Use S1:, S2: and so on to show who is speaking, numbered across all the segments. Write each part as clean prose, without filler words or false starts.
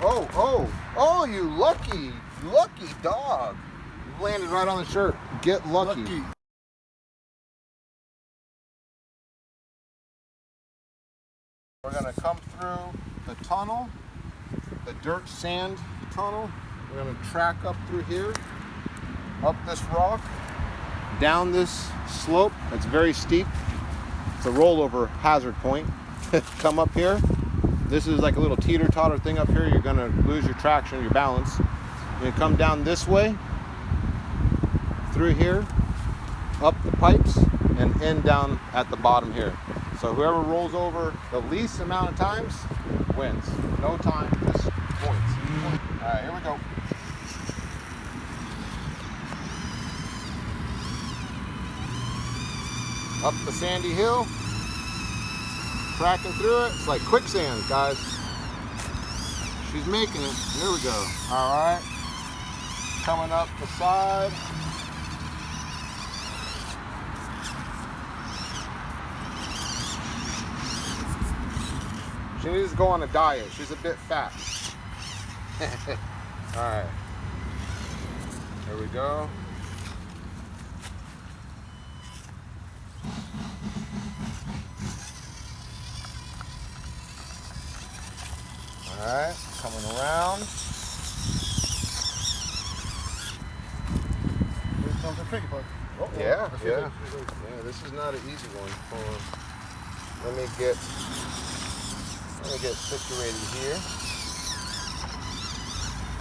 S1: Oh, you lucky dog. You landed right on the shirt. Get lucky. We're gonna come through the tunnel, the dirt sand tunnel. We're gonna track up through here, up this rock, down this slope that's very steep. It's a rollover hazard point. Come up here. This is like a little teeter-totter thing up here. You're gonna lose your traction, your balance. You come down this way, through here, up the pipes, and end down at the bottom here. So whoever rolls over the least amount of times wins. No time, just points. All right, here we go. Up the sandy hill, cracking through it. It's like quicksand, guys. She's making it. Here we go. All right, coming up the side. She needs to go on a diet. She's a bit fat. All right, here we go. All right, coming around.
S2: Here comes the tricky part.
S1: Oh, yeah. This is not an easy one. Hold on. Let me get situated here.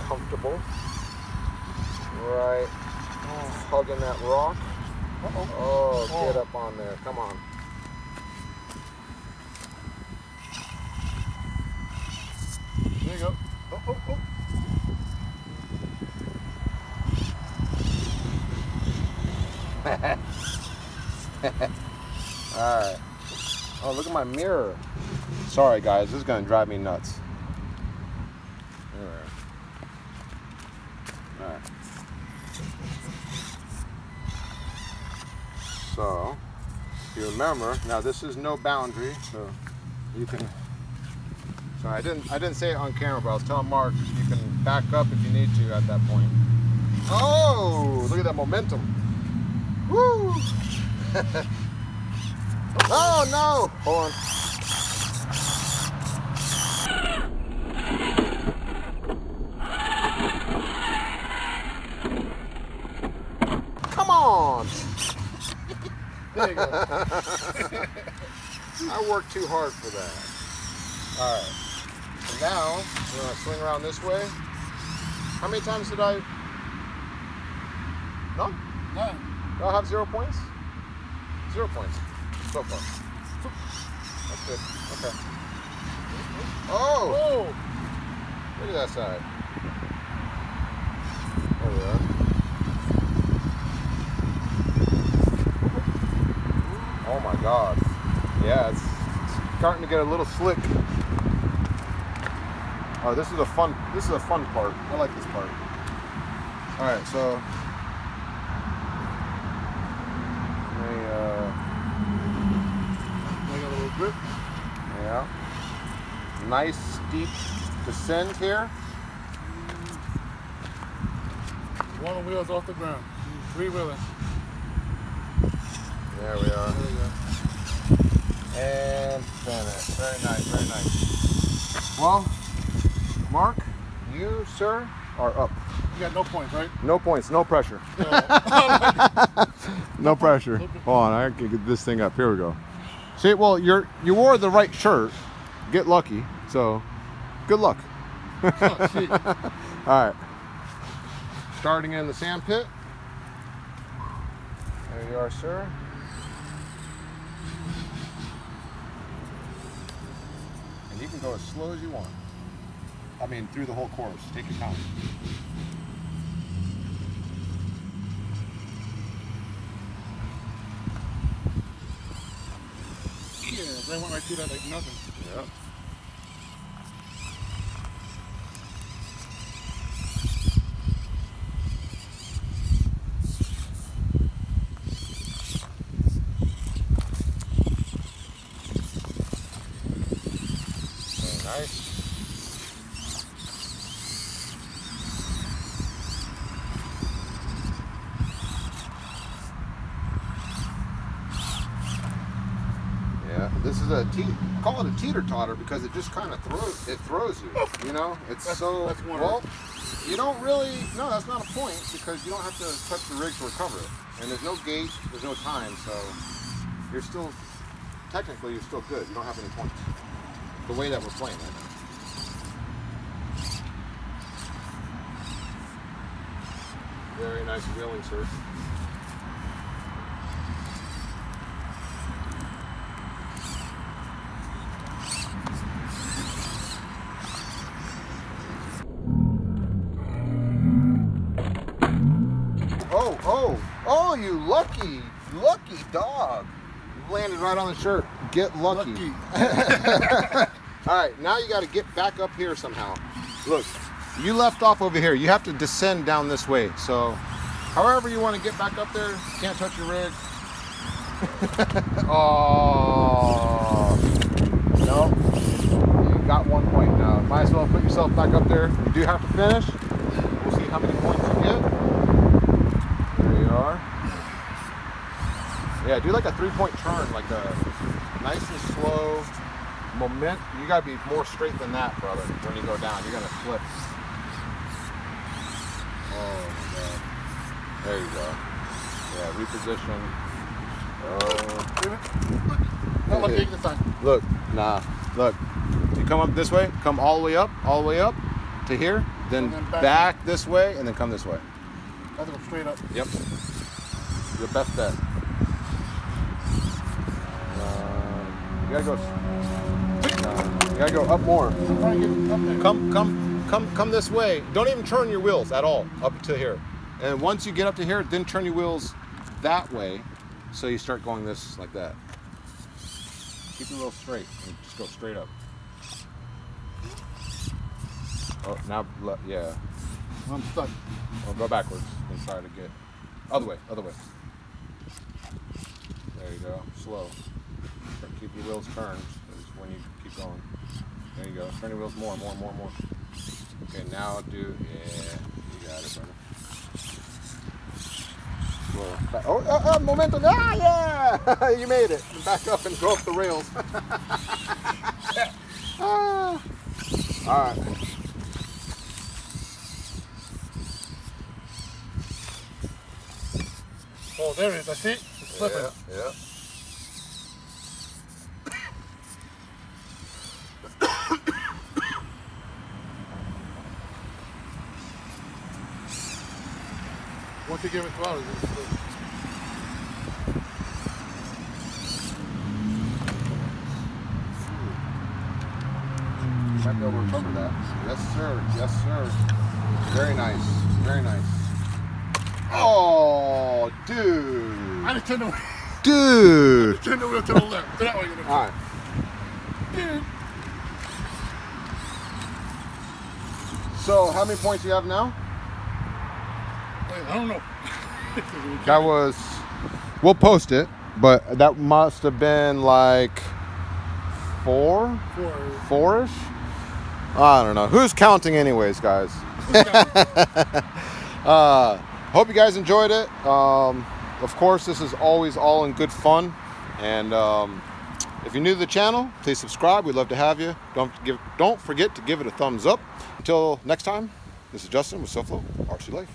S1: Comfortable. Right. Hugging that rock. Oh, get up on there. Come on.
S2: There you go.
S1: All right. Oh, look at my mirror. Sorry, guys. This is going to drive me nuts. All right. So, if you remember, now this is no boundary, so you can. So I didn't say it on camera, but I was telling Mark you can back up if you need to at that point. Oh, look at that momentum. Woo! Oh no! Hold on. Come on!
S2: There you go.
S1: I worked too hard for that. All right. So now we're gonna swing around this way. How many times did I? None?
S2: None.
S1: Do I have 0 points? 0 points so far. That's good. Okay. Oh! Look at that side. There we are. Oh my God. Yeah, it's starting to get a little slick. Oh, this is a fun part. I like this part. All right, so
S2: I got a little grip.
S1: yeah, nice steep descent here.
S2: One wheel's off the ground. 3-wheeling.
S1: There we are.
S2: There we go.
S1: And finish. Very nice, very nice. Well, Mark, you, sir, are up.
S2: You got no points, right?
S1: No points, no pressure. No pressure. Hold on, I can get this thing up. Here we go. See, well, you wore the right shirt. Get lucky. So, good luck.
S2: Oh, shit.
S1: All right. Starting in the sand pit. There you are, sir. And you can go as slow as you want. I mean, through the whole course. Take your time.
S2: Yeah, they went right through that like nothing.
S1: Yep. Very nice. is call it a teeter-totter because it just kind of throws you, you know? It's well, you don't really, no, that's not a point because you don't have to touch the rig to recover it. And there's no gate, there's no time, so you're still, technically you're still good. You don't have any points. The way that we're playing right now. Very nice wheeling, sir. Oh, you lucky dog. You landed right on the shirt. Get lucky. All right, now you got to get back up here somehow. Look, you left off over here. You have to descend down this way. So, however you want to get back up there, you can't touch your rig. Oh, no. You got 1 point now. Might as well put yourself back up there. You do have to finish. We'll see how many points you get. There you are. Yeah, do like a 3-point turn, like a nice and slow moment. You gotta be more straight than that, brother. When you go down, you're gonna flip. Oh my God. There you go. Yeah, reposition. Oh. Look, nah. Look. You come up this way, come all the way up to here, then back this way, and then come this way.
S2: I have to go straight up.
S1: Yep. Your best bet. You gotta go up more. Come this way. Don't even turn your wheels at all up to here. And once you get up to here, then turn your wheels that way, so you start going this like that. Keep your wheels straight and just go straight up. Oh, now yeah.
S2: I'm stuck.
S1: Well, go backwards and try to get other way. There you go. Slow. Keep your wheels turned when you keep going. There you go. Turn your wheels more. Okay, now yeah, you got it, brother. Oh, momentum. Ah, yeah! You made it. Back up and go up the rails. All right.
S2: Oh, there it is. I see it. It's slipping.
S1: Yeah.
S2: Once you give it throttle, it's slip.
S1: Might be able to recover that. Yes, sir. Very nice. Oh, dude.
S2: I just turned the wheel.
S1: Dude.
S2: Turn the wheel to the left. To that way.
S1: All right.
S2: Dude.
S1: So, how many points do you have now?
S2: I don't know.
S1: That was, we'll post it, but that must have been like four-ish? I don't know. Who's counting anyways, guys? Hope you guys enjoyed it. Of course, this is always all in good fun. And if you're new to the channel, please subscribe. We'd love to have you. Don't forget to give it a thumbs up. Until next time, this is Justin with SoFlo RC Life.